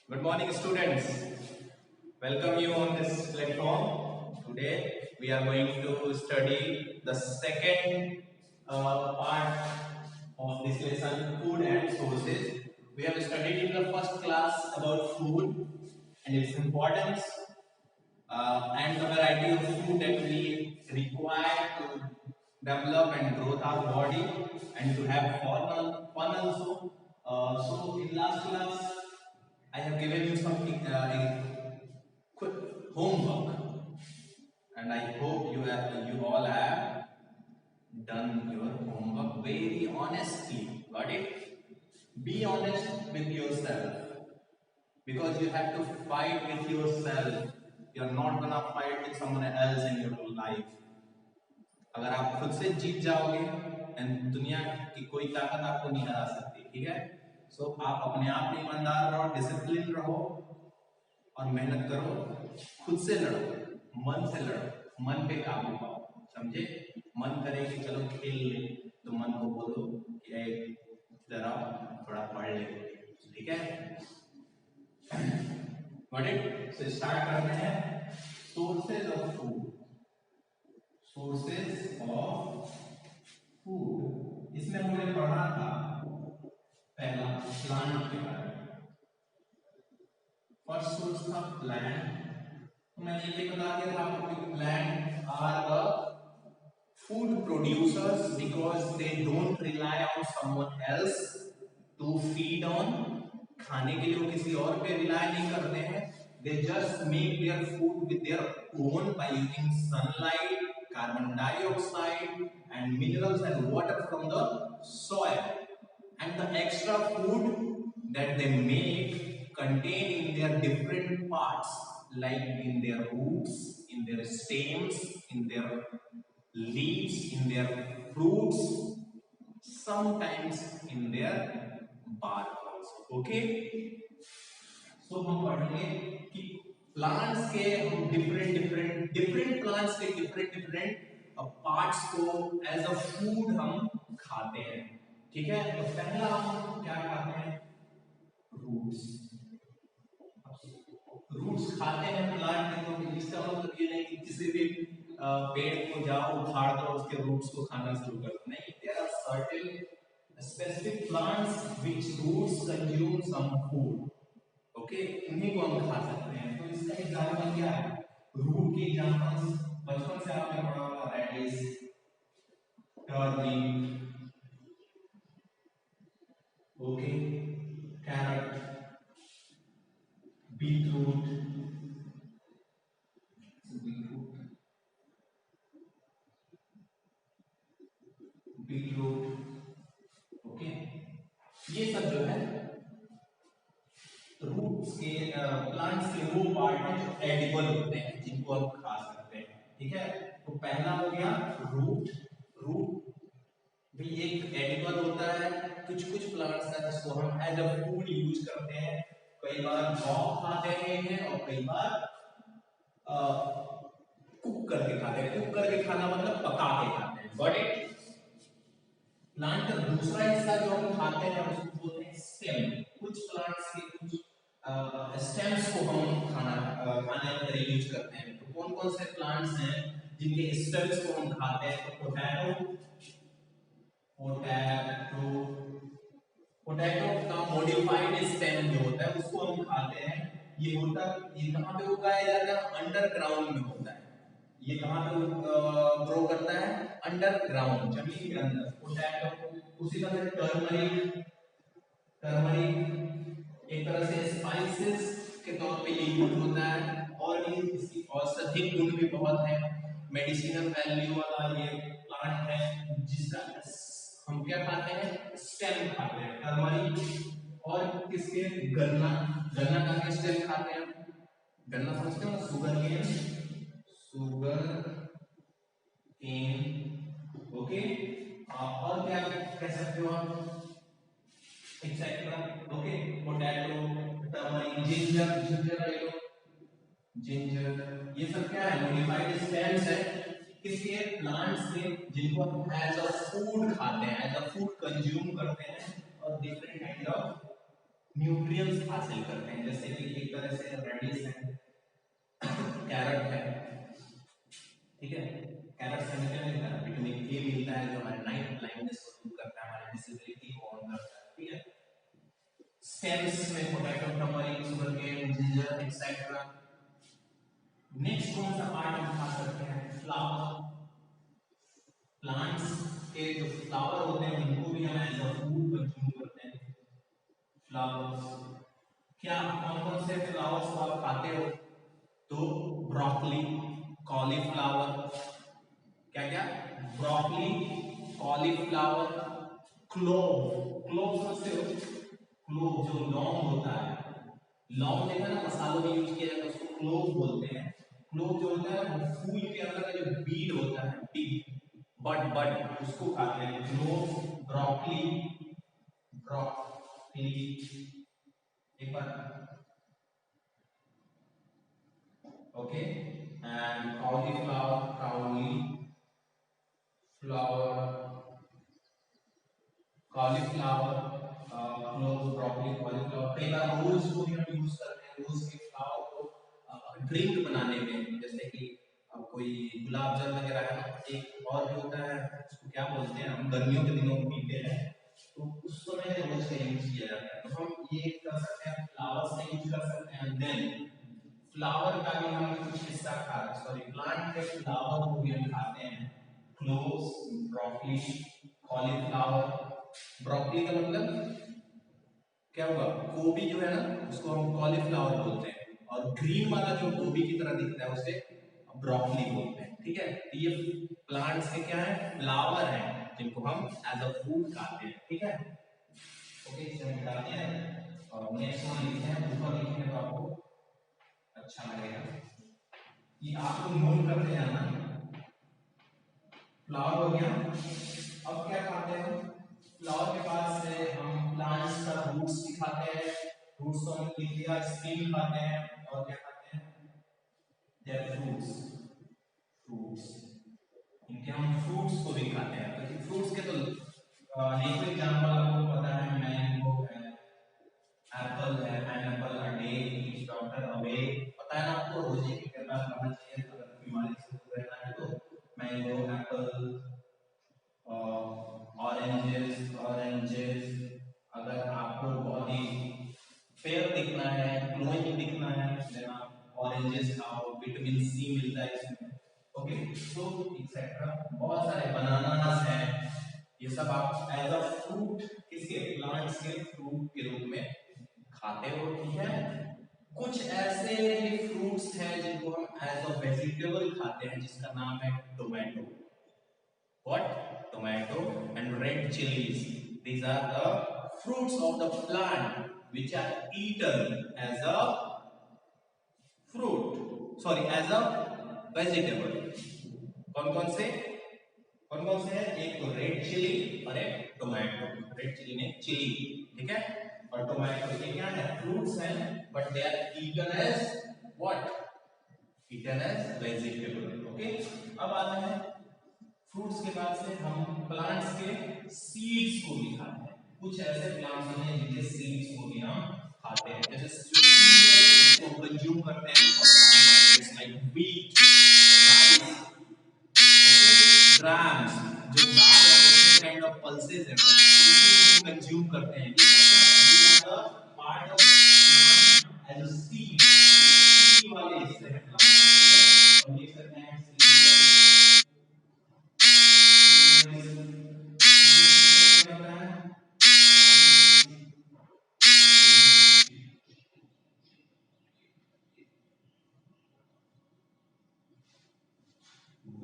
Good morning, students. Welcome you on this platform. Today we are going to study the second part of this lesson, food and sources. We have studied in the first class about food and its importance and the variety of food that we require to develop and grow our body and to have fun also. So in last class, I have given you some quick homework, and I hope you all have done your homework very honestly. Got it? Be honest with yourself because you have to fight with yourself. You're not gonna fight with someone else in your life. अगर आप खुद से जीत जाओगे and दुनिया की कोई ताकत आपको नहीं हरा सकती, ठीक है? सो आप अपने आप में ईमानदार रहो, डिसिप्लिन रहो और मेहनत करो, खुद से लड़ो, मन से लड़ो, मन पे काबू पाओ, समझे? मन करे कि चलो खेल ले, तो मन को बोलो कि जरा थोड़ा पढ़ ले, ठीक है? Got it? So start करते हैं sources of food. Sources of food. इसमें हमने पढ़ा था पहला प्लांट के बारे में. फर्स्ट सोर्स था प्लांट. तो मैंने ये बता दिया था आपको कि plant are the food producers because they don't rely on someone else to feed on. खाने के लिए वो किसी और पे रिलाय नहीं करते हैं. They just make their food with their own by using sunlight, carbon dioxide and minerals and water from the soil, and the extra food that they make contain in their different parts, like in their roots, in their stems, in their leaves, in their fruits, sometimes in their bark also. Okay, so हम पढ़ेंगे कि plants के हम different plants के different parts को as a food हम खाते हैं, ठीक है? तो पहला हम क्या खाते हैं? रूट्स. रूट्स खाते हैं प्लांट के. तो इसका मतलब ये नहीं कि किसी भी पेड़ को जाओ उखाड़ दो उसके रूट्स को खाना शुरू कर दो. नहीं, there are certain specific plants which roots consume some food. Okay, इन्हीं को हम खा सकते हैं. तो इसका एग्जांपल क्या है? रूट के एग्जांपल्स बचपन से आपने पढ़ा होगा. Radish, turnip, okay, carrot, beetroot, okay. ये सब जो है रूट्स के प्लांट्स के वो पार्ट हैं जो एडिबल होते हैं, जिनको हम खा सकते हैं, ठीक है? तो पहला हो गया रूट. रूट भी एक एडिबल होता है. कुछ प्लांट्स हैं जिसको हम एज अ फूड यूज करते हैं. कई बार रॉ खाते हैं और कई बार कुक करके खाते हैं. कुक करके खाना मतलब पका के खाते हैं. Got it? प्लांट का दूसरा हिस्सा जो हम खाते हैं उसको बोलते हैं स्टेम. कुछ प्लांट्स के कुछ स्टेम्स को हम खाने में यूज करते हैं. तो कौन कौन से प्लांट्स हैं जिनके स्टेम्स को हम खाते हैं? तो पोटैटो का मॉडिफाइड स्टेम जो होता है उसको हम खाते हैं. ये कहाँ पे उगाया जाता है? अंडरग्राउंड में होता है. ये कहाँ पे ग्रो करता है? अंडरग्राउंड, जमीन के अंदर. पोटैटो. उसी तरह टर्मरिक एक तरह से स्पाइसेस के तौर पे ये यूज होता है. और भी इसकी औषधि गुण भी बहुत है. मेडिसिनल वैल्यू वाला ये प्लांट है जिसका हम क्या खाते हैं? स्टेम खाते हैं. टर्मरिक और किसके? गन्ना का स्टेम खाते हैं. गन्ना समझते हो? Sugar cane, okay. और क्या कह सकते हो आप? Etcetera. Okay, potato, turmeric, ginger ले लो. जिंजर ये सब क्या है? मॉडिफाइड स्टेम्स है. किसके? प्लांट्स के, जिनको हम एज अ फूड खाते हैं, एज अ फूड कंज्यूम करते हैं. और डिफरेंट काइंड ऑफ न्यूट्रिएंट्स हासिल करते हैं, जैसे कि एक तरह से रेडिश है, कैरेट है, ठीक है। कैरेट से हमें क्या मिलता है? विटामिन ए मिलता है जो हमारे नाइट ब्लाइंडनेस को दूर करता है, हमारी डिसेबिलिटी को कम करता है, ठीक है। स्टेम्स में potato, turmeric, sugarcane, ginger etcetera. Next कौन सा पार्ट हम खा सकते हैं? फ्लावर। प्लांट्स के जो फ्लावर होते हैं उनको भी हम एज अ फूड कंज्यूम करते हैं। फ्लावर्स, क्या कौन कौन से फ्लावर्स को आप खाते हो? तो ब्रोकली, कॉलीफ्लावर, क्या क्या? Broccoli, cauliflower, clove. क्लोव समझते हो? क्लोव जो लौंग होता है, लौंग देखा ना मसालों में यूज किया जाता है, उसको क्लोव बोलते हैं। क्लोव जो होता है वो फूल के अंदर का जो बीड होता है, बीड, बड बड, उसको खाते हैं। क्लोव, ब्रोकली, ब्रोकली, एक बार, okay, and cauliflower, cauliflower, cauliflower, clove, broccoli, cauliflower। कई बार रोज को भी हम यूज करते हैं, रोज के फ्लावर को ड्रिंक बनाने में, जैसे कि कोई गुलाब जल वगैरह है ना, एक और भी होता है, उसको क्या बोलते हैं, हम गर्मियों के दिनों में पीते हैं, तो उस समय रोज का यूज किया जाता है। तो हम ये कर सकते हैं, फ्लावर्स का यूज कर सकते हैं। देन फ्लावर का भी हम कुछ हिस्सा खाते, सॉरी, प्लांट के फ्लावर को भी हम खाते हैं। Cloves, broccoli, cauliflower. ब्रोकली का मतलब क्या हुआ? गोभी जो है ना, उसको हम कॉलीफ्लावर बोलते हैं, और ग्रीन वाला जो गोभी की तरह दिखता है उसे ब्रोकली बोलते हैं, ठीक है। तो ये प्लांट्स के क्या है? फ्लावर है, जिनको हम एज अ फूड खाते हैं, ठीक है। ओके, इसे हम मिटाते हैं और नेक्स्ट वन लिखते हैं, ऊपर लिखेंगे तो आपको अच्छा लगेगा कि आपको नोट करते जाना। फ्लावर हो गया, अब क्या खाते हैं? फ्लावर के पास से हम प्लांट्स का रूट्स भी खाते हैं, रूट्स को हमने लिख लिया, स्टेम खाते हैं, और क्या खाते हैं? देयर फ्रूट्स, फ्रूट्स, इनके हम फ्रूट्स को भी खाते हैं। तो फ्रूट्स के तो एक एग्जांपल आपको पता है, मैंगो है, एप्पल है, pineapple, a day keeps doctor away, पता है ना आपको, रोज एक एक बार खाना चाहिए अगर बीमारी से दूर रहना है तो। मैंगो, एप्पल, ऑरेंजेस, अगर आपको बॉडी फेयर दिखना है, ग्लोइंग दिखना है, देन आप ऑरेंजेस खाओ, विटामिन सी मिलता है इसमें, ओके। सो एक्सेट्रा, बहुत सारे बनानास हैं, ये सब आप एज अ फ्रूट, किसके? प्लांट्स के फ्रूट के रूप में खाते हो, ठीक है। कुछ ऐसे भी फ्रूट्स हैं जिनको हम एज अ वेजिटेबल खाते हैं, जिसका नाम है tomato. What? Tomato and red chilies. These are the fruits of the plant which are eaten as a fruit. Sorry, as a vegetable. कौन कौन से? कौन कौन से हैं? एक तो रेड चिली और एक टोमेटो। रेड चिली ने चिली, ठीक है, और टोमेटो ये क्या है? फ्रूट्स हैं, but they are eaten as what? Eaten as vegetable, okay. अब आते हैं फ्रूट्स के बाद से हम प्लांट्स के सीड्स को भी खाते हैं। कुछ ऐसे प्लांट्स हैं जिनके सीड्स को भी हम खाते हैं, जैसे जो सीरियल को कंज्यूम करते हैं, carbohydrates like wheat, rice, okay, grams, जो दाल है, डिफरेंट काइंड ऑफ पल्सेस है, उनको हम कंज्यूम करते हैं। ये सब क्या है? Part of plant as a seed वाले हिस्से हैं प्लांट, ठीक है। और देख सकते हैं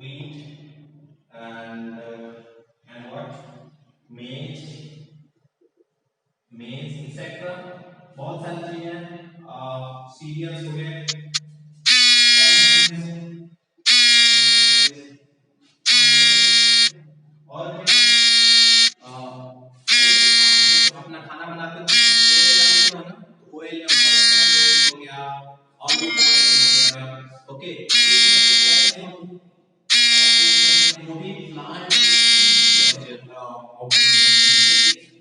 wheat and what? Maize, maize, etc. बहुत सारी चीजें हैं, सीरियल्स हो गए, और अपना खाना बनाते हैं ऑयल है ना, तो ऑयल में मस्टर्ड ऑयल हो गया, ऑलिव ऑयल हो गया, ओके। वो भी प्लांट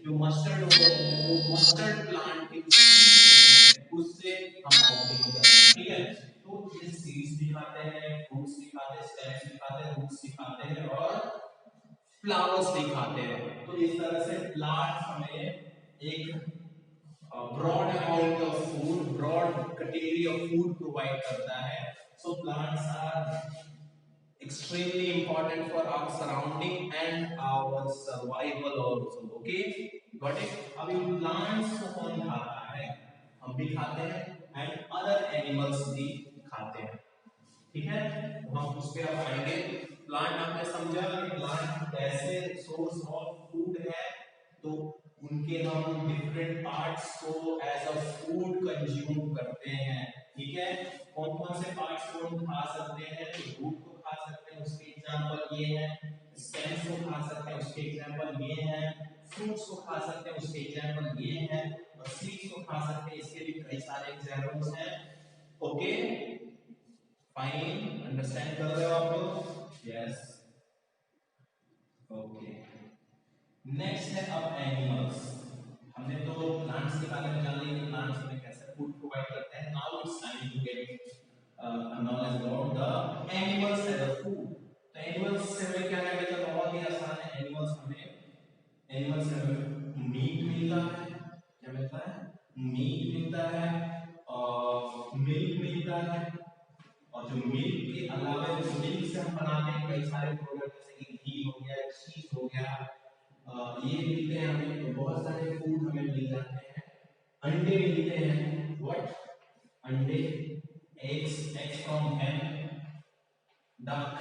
जो मस्टर्ड होते हैं वो मस्टर्ड प्लांट के सीड्स होते हैं उससे हम ऑब्टेन करते हैं, ठीक है। तो ये सीड्स भी खाते हैं, फ्रूट्स भी खाते हैं, स्टेम्स भी खाते हैं, रूट्स भी खाते हैं और फ्लावर्स भी खाते हैं। तो इस तरह से प्लांट हमें एक broad amount of food, broad category of food provide करता है. So plants are extremely important for our surrounding and our survival also. Okay, got it? अब इन plants को कौन खाता है? हम भी खाते हैं and other animals भी खाते हैं, ठीक है। तो हम उस पे अब आएंगे। प्लांट आपने समझा कि प्लांट कैसे सोर्स ऑफ फूड है, तो उनके हम डिफरेंट पार्ट्स को एज अ फूड कंज्यूम करते हैं, ठीक है। कौन कौन से पार्ट्स को हम खा सकते हैं? रूट को खा सकते हैं, उसके एग्जांपल ये हैं। स्टेम्स को खा सकते हैं, उसके एग्जांपल ये हैं। फ्रूट्स को खा सकते हैं, उसके एग्जांपल ये हैं। और सीड्स को खा सकते हैं, इसके भी कई सारे एग्जांपल्स हैं। ओके, फाइन, अंडरस्टैंड कर रहे हो आप लोग? Yes, okay. नेक्स्ट है अब एनिमल्स। हमने तो प्लांट्स के बारे में जान लिया कि प्लांट्स हमें कैसे फूड प्रोवाइड करते हैं। Now it's time to get knowledge about the animals as a food. तो एनिमल्स से हमें क्या क्या मिलता है? बहुत ही आसान है। एनिमल्स से हमें मीट मिलता है। क्या मिलता है? मीट मिलता है और मिल्क मिलता है। और जो मिल्क के अलावा जो मिल्क से हम बनाते हैं कई सारे प्रोडक्ट जैसे कि घी हो गया, चीज हो गया, ये मिलते हैं हमें। तो बहुत सारे फूड हमें मिल जाते हैं। अंडे मिलते हैं, व्हाट? अंडे, एग्स फ्रॉम हैन, डक।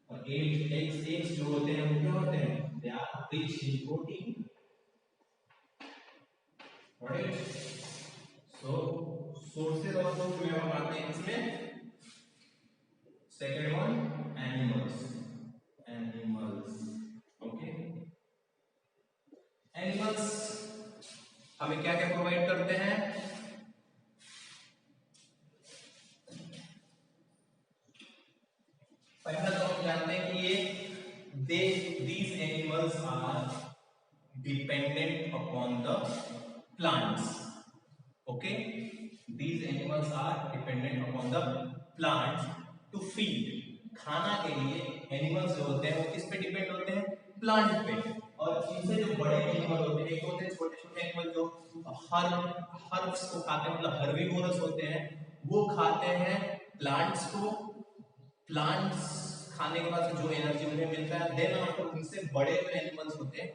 और एग्स जो होते हैं वो क्या होते हैं? They are rich in protein, right. So sources of food में हम आते हैं इसमें। Second one, animals, okay. Animals हमें क्या क्या प्रोवाइड करते हैं? पहला तो हम जानते हैं कि these animals are dependent upon the plants. Okay, these animals are dependent upon the plants to feed. खाना के लिए एनिमल्स जो होते हैं वो किस पे डिपेंड होते हैं? प्लांट पे। और इनसे जो बड़े एनिमल होते हैं, एक होते हैं छोटे छोटे एनिमल जो हर्ब्स को खाते हैं, मतलब हर्बीवोरस होते हैं, वो खाते हैं प्लांट्स को। प्लांट्स खाने के बाद जो एनर्जी उन्हें मिलता है, देन आफ्टर उनसे बड़े जो एनिमल्स होते हैं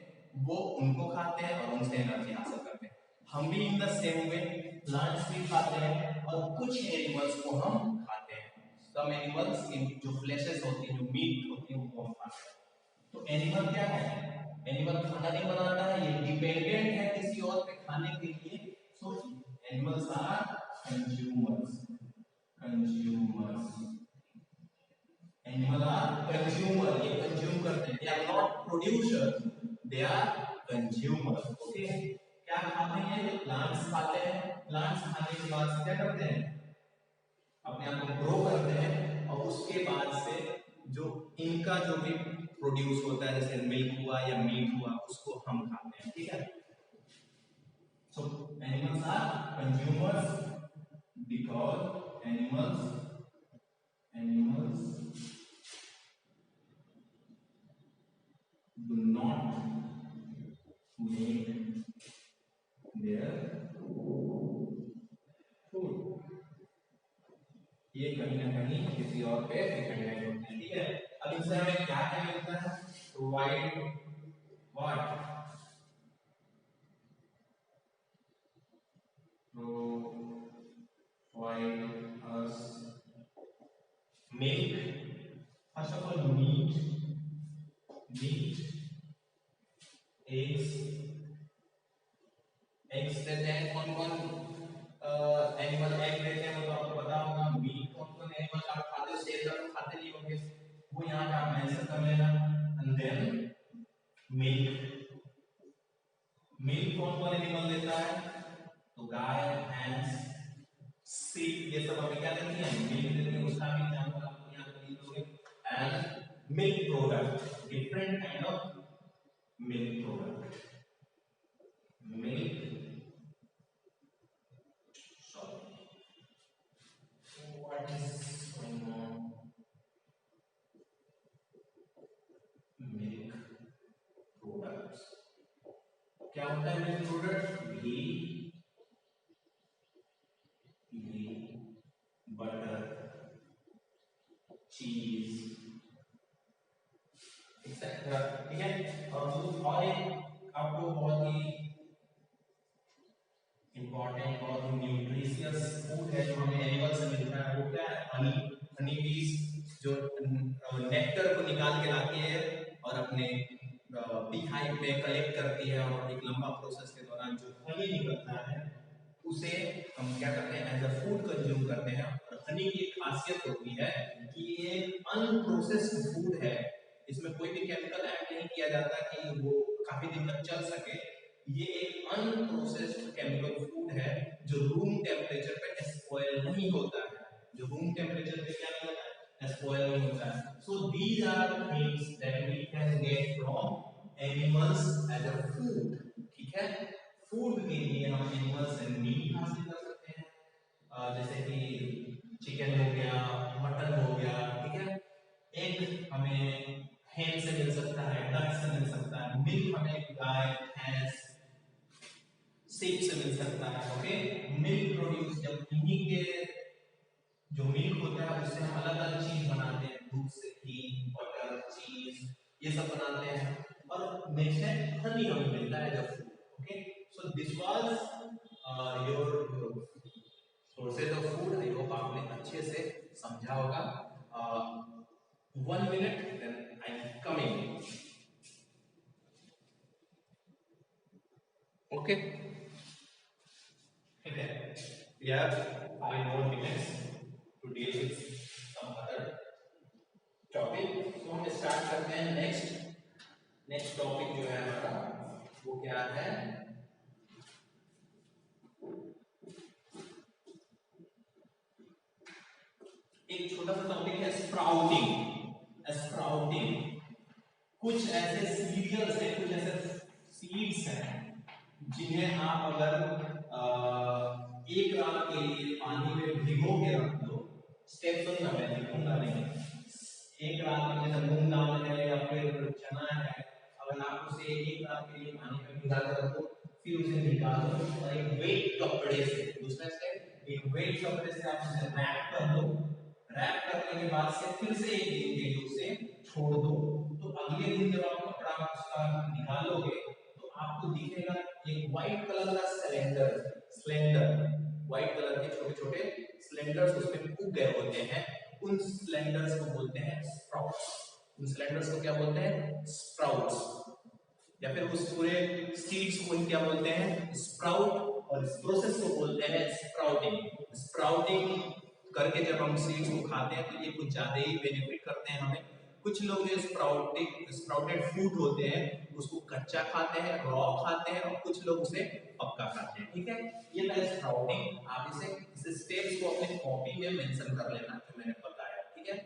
वो उनको खाते हैं और उनसे एनर्जी हासिल करते हैं। हम भी in the same way plants भी खाते हैं और कुछ एनिमल्स को हम खाते हैं। सम एनिमल्स की जो फ्लेशेस होती है, जो मीट होती है, वो हम खाते हैं। तो एनिमल क्या है? एनिमल खाना नहीं बनाता है, ये डिपेंडेंट है किसी और पे खाने के लिए। So animals are consumers. Consumers, animal are consumer, ये कंज्यूम करते हैं। They are not producer, they are consumer. Okay, क्या खाते हैं? ये प्लांट्स खाते हैं। प्लांट्स खाने के बाद क्या करते हैं? अपने आप को ग्रो करते हैं और उसके बाद से जो इनका जो भी प्रोड्यूस होता है, जैसे मिल्क हुआ या मीट हुआ, उसको हम खाते हैं, ठीक है। So animals are consumers because animals do not make their food. ये कहीं ना कहीं किसी और पे डिपेंडेंट होते हैं, ठीक है। अब इससे हमें क्या क्या मिलता है? Provide what? Provide us milk. First of all meat, eggs. Eggs देते हैं कौन कौन एनिमल एग देते हैं? वो तो आपको पता होगा। मीट कौन कौन एनिमल आप खाते हो? शेर तो खाते नहीं होंगे, वो यहाँ पे आप मेंशन कर लेना। And then milk. मिल्क कौन कौन एनिमल देता है? तो गाय, भैंस, sheep, ये सब हमें क्या देती है? मिल्क देती है। उसका भी एग्जांपल आपको यहाँ पे दिए होंगे। And milk product, different kind of milk product, चीज, एक्सेट्रा। ठीक है, और एक आपको बहुत ही इंपॉर्टेंट और न्यूट्रिशियस फूड है जो हमें एनिमल से मिलता है, वो क्या है? हनी। हनी बीज जो नेक्टर को निकाल के लाती है और अपने बी हाइव में कलेक्ट करती है, और एक लंबा प्रोसेस के दौरान जो हनी निकलता है उसे हम क्या करते हैं? एज अ फूड कंज्यूम करते हैं। और हनी की एक खासियत होती है कि ये अनप्रोसेस्ड फूड है, इसमें कोई भी केमिकल ऐड नहीं किया जाता कि वो काफी दिन तक चल सके। ये एक अनप्रोसेस्ड केमिकल फूड है जो रूम टेम्परेचर पे स्पॉइल नहीं होता है। जो रूम टेम्परेचर पे क्या नहीं होता है? स्पॉइल नहीं होता है। So these are things that we can get from animals as a food. ठीक है, फूड के लिए हम एनिमल्स से मीट हासिल कर सकते हैं, जैसे कि चिकन हो गया, मटन हो गया। ठीक है, एग हमें hen से मिल सकता है, डक से मिल सकता है, मिल्क हमें गाय, भैंस, शेप से मिल सकता है। ओके, मिल्क प्रोड्यूस, जब इन्हीं के जो मिल्क होता है उससे हम अलग अलग चीज बनाते हैं, दूध से घी, बटर, चीज, ये सब बनाते हैं। और नेक्स्ट है हनी हमें मिलता है जब food. Okay, so this was your sources of food. I hope आपने अच्छे से समझा होगा। 1 minute, then I am coming. Okay. Okay. We have 5 more minutes to deal with some other topic. So हम स्टार्ट करते हैं नेक्स्ट टॉपिक जो है हमारा, वो क्या है? एक छोटा सा टॉपिक है स्प्राउटिंग। स्प्राउटिंग कुछ ऐसे सीरियल्स हैं, कुछ ऐसे सीड्स हैं जिन्हें आप अगर एक रात के लिए पानी में भिगो के रख दो। स्टेप सुनना, मैं लिखूंगा नहीं। एक रात के लिए मूंग दाल है या फिर चना है, अगर आप उसे एक रात के लिए पानी में भिगा कर रखो, फिर उसे निकालो और एक वेट कपड़े से, दूसरा स्टेप, एक वेट कपड़े से आप उसे रैप कर दो। रैप करने के बाद से फिर से एक दिन के लिए उसे छोड़ दो। तो अगले दिन जब आप कपड़ा उसका निकालोगे तो आपको दिखेगा एक व्हाइट कलर का स्लेंडर व्हाइट कलर के छोटे छोटे स्लेंडर्स उसमें उग गए होते हैं। उन स्लेंडर्स को बोलते हैं स्प्राउट्स। उन स्लेंडर्स को क्या बोलते हैं? स्प्राउट्स। या फिर उस पूरे सीड्स को क्या बोलते हैं? स्प्राउट। और इस प्रोसेस को बोलते हैं स्प्राउटिंग। स्प्राउटिंग करके जब हम सीड्स को खाते हैं तो ये कुछ ज्यादा ही बेनिफिट करते हैं हमें। कुछ लोग जो स्प्राउटेड फूड होते हैं उसको कच्चा खाते हैं, रॉ खाते हैं, और कुछ लोग उसे पक्का खाते हैं। ठीक है, ये था स्प्राउटिंग। आप इसे स्टेप्स को अपने कॉपी में मेंशन कर लेना जो मैंने बताया। ठीक है,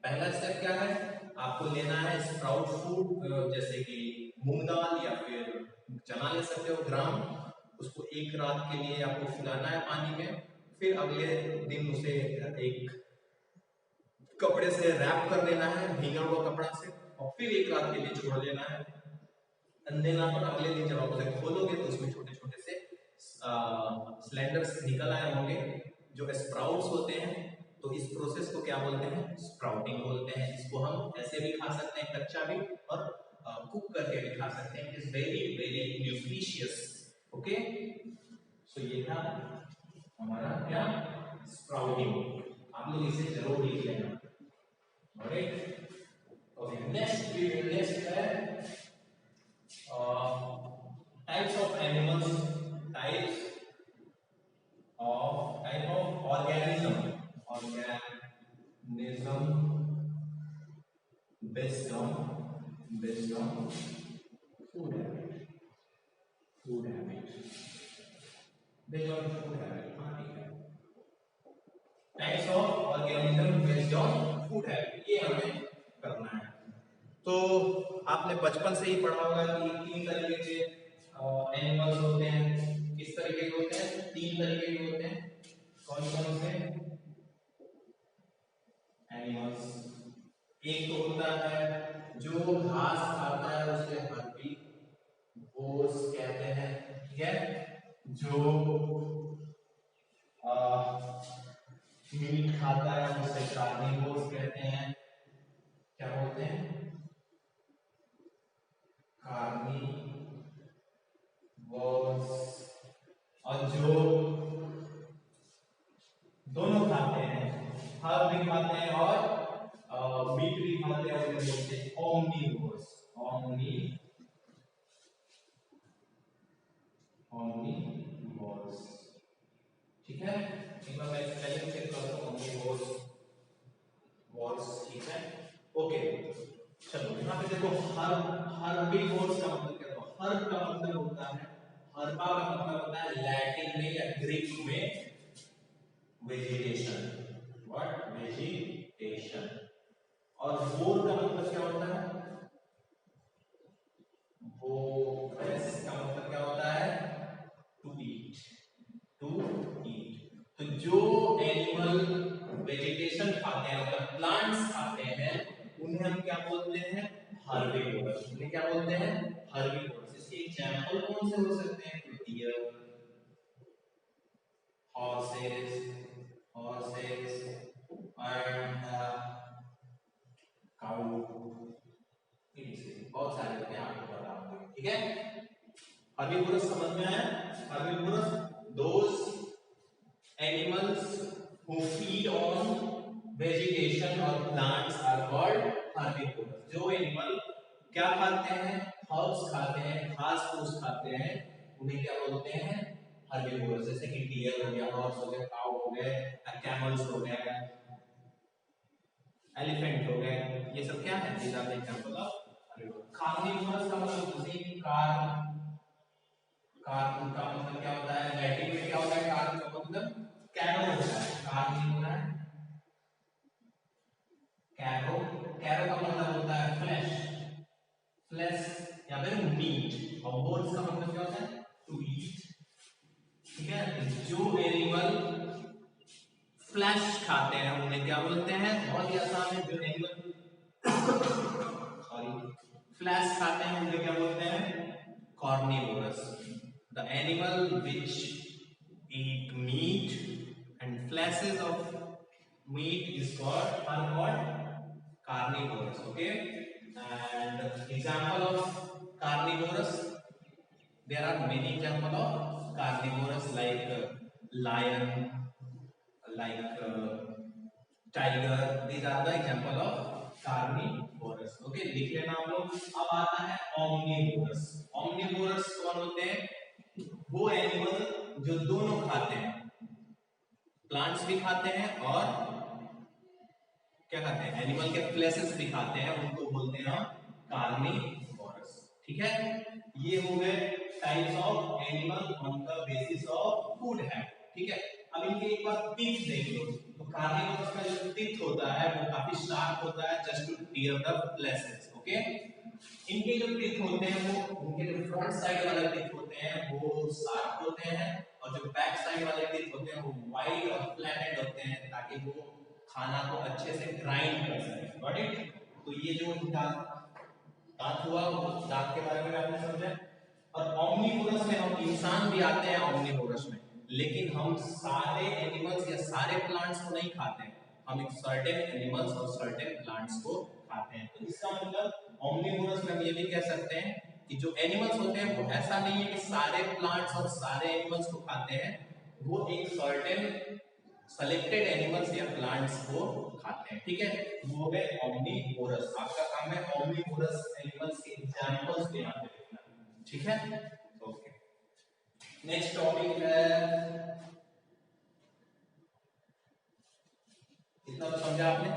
पहला स्टेप क्या है? आपको लेना है स्प्राउट फूड, जैसे कि मूंग दाल या फिर चना ले सकते हो, ग्राम। उसको एक रात के लिए आपको फुलाना है पानी में, फिर अगले दिन उसे एक कपड़े से रैप कर देना है, भीगा हुआ कपड़ा से, और फिर एक रात के लिए छोड़ देना है। अंधेरा पर अगले दिन जब आप उसे खोलोगे तो उसमें छोटे छोटे से स्लेंडर्स निकल आए होंगे जो स्प्राउट्स होते हैं। तो इस प्रोसेस को क्या बोलते हैं? स्प्राउटिंग बोलते हैं। इसको हम ऐसे भी खा सकते हैं, कच्चा भी, और कुक करके भी खा सकते हैं। It is very very nutritious. Okay, so ये था हमारा क्या? स्प्राउटिंग। आप लोग इसे जरूर लिख लेना। ऑलराइट, ओके, नेक्स्ट है types of animals, type of organism based on food habit, based on food habit। हाँ, ठीक है, types of organism based on food habit, ये हमें करना है। तो आपने बचपन से ही पढ़ा होगा कि 3 तरीके के एनिमल्स होते हैं। किस तरीके के होते हैं? 3 तरीके के होते हैं। कौन कौन से एनिमल्स? एक तो होता है जो घास खाता है उसे हर्बीवोर्स कहते हैं। ठीक है, जो मीट खाता है उसे कार्निवोर्स कहते हैं। दोनों खाते हैं, फल भी खाते हैं और मीट भी खाते हैं, उन्हें बोलते हैं ओमनीवोर्स। ओमनीवोर्स, ठीक है। एक बार मैं स्पेलिंग चेक करता हूँ, ओमनीवोर्स वॉर्स, ठीक है। ओके, चलो यहाँ पे देखो, हर्बीवोर्स का मतलब क्या होता है? हर्ब का मतलब होता है, हर्बा का मतलब होता है लैटिन में या ग्रीक में वेजिटेशन, व्हाट, वेजिटेशन। और वोर का मतलब क्या होता है? वोरस का मतलब क्या होता है? To eat, to eat. तो जो एनिमल वेजिटेशन खाते हैं, मतलब प्लांट्स खाते हैं, उन्हें हम क्या बोलते हैं? हर्बीवोरस। उन्हें क्या बोलते हैं? हर्बीवोरस। इसके एग्जांपल कौन से हो सकते हैं? डियर, horses and cow, बहुत सारे होते हैं, आपको पता होंगे, ठीक है। हर्बीवोरस समझ में आया? Herbivorous those animals who feed on vegetation or plants are called herbivores. जो एनिमल क्या खाते हैं? हर्ब्स खाते हैं, घास फूस खाते हैं, उन्हें क्या बोलते हैं? हर्बीवोरस। जैसे कि डियर हो गया, हॉर्स हो गया, काउ हो गए, कैमल्स हो गया, एलिफेंट हो गए, ये सब क्या है? These are the example of herbivorous. Carnivorous का मतलब उसी कार्न का मतलब क्या होता है? लैटिन में क्या होता है? कार्न का मतलब कैरो होता है। कार्निवोरा, कैरो, कैरो का मतलब होता है फ्लैश, फ्लैश या फिर मीट। और बोन्स का मतलब क्या होता है? टू ईट, ठीक है। जो एनिमल फ्लैश खाते हैं उन्हें क्या बोलते हैं? बहुत ही आसान है, जो एनिमल सॉरी फ्लैश खाते हैं उन्हें क्या बोलते हैं? Carnivorous. The animal which eat meat and flashes of meat is called, are called carnivorous, okay. And example of carnivorous, there are many example of carnivorous like lion, like tiger. These are the example of carnivorous, okay, लिख लेना आप लोग। अब आता है omnivorous। omnivorous कौन होते हैं? वो एनिमल जो दोनों खाते हैं, प्लांट्स भी खाते हैं और क्या खाते हैं? एनिमल के फ्लेशेस भी खाते हैं, उनको बोलते हैं हम कार्निवोरस, ठीक है। ये हो गए types of animal on the basis of food habit, ठीक है। अब इनके एक बार टीथ देख लो। तो कार्निवोरस का जो टीथ होता है वो काफी शार्प होता है, just to tear the fleshes, okay. इनके जो टीथ होते हैं वो, उनके जो फ्रंट साइड वाले टीथ होते हैं वो शार्प होते हैं, और जो बैक साइड वाले टीथ होते हैं वो वाइड और फ्लैटेंड होते हैं, ताकि वो खाना को अच्छे से ग्राइंड कर सके, गॉट इट। तो ये जो दांत हुआ, वो दांत के बारे में आपने समझा। और ओमनीवोरस में हम इंसान भी आते हैं ओमनीवोरस में, लेकिन हम सारे एनिमल्स या सारे प्लांट्स को नहीं खाते हैं, हम एक सर्टेन एनिमल्स और सर्टेन प्लांट्स को खाते हैं। तो इसका मतलब ओमनीवोरस में हम ये भी कह सकते हैं कि जो एनिमल्स होते हैं वो ऐसा नहीं है कि सारे प्लांट्स और सारे एनिमल्स को खाते हैं, वो एक सर्टेन सेलेक्टेड एनिमल्स या प्लांट्स को खाते हैं, ठीक है। वो हो गए ओमनीवोरस। आपका काम है ओमनीवोरस एनिमल्स के एग्जांपल्स पे यहाँ पे लिखना, ठीक है। ओके, नेक्स्ट टॉपिक है, इतना तो समझा आपने।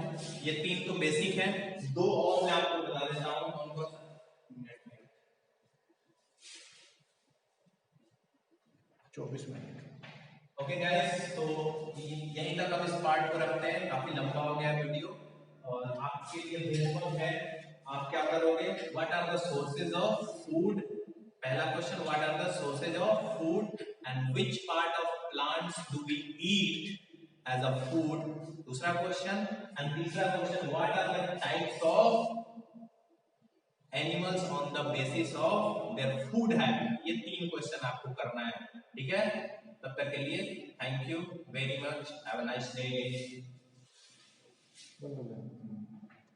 ये तीन तो बेसिक है, दो और मैं आपको बता देता हूँ कौन कौन सा। 24 मिनट। ओके गाइस, तो यहीं तक हम इस पार्ट को रखते हैं, काफी लंबा हो गया वीडियो। और आपके लिए होमवर्क है, आप क्या करोगे? What are the sources of food. पहला question, what are the sources of food and which part of plants do we eat as a food. दूसरा क्वेश्चन, एंड तीसरा question, what are the types of animals on the basis of their food habit. ये तीन question आपको करना है, ठीक है। तब तक के लिए thank you very much, have a nice day.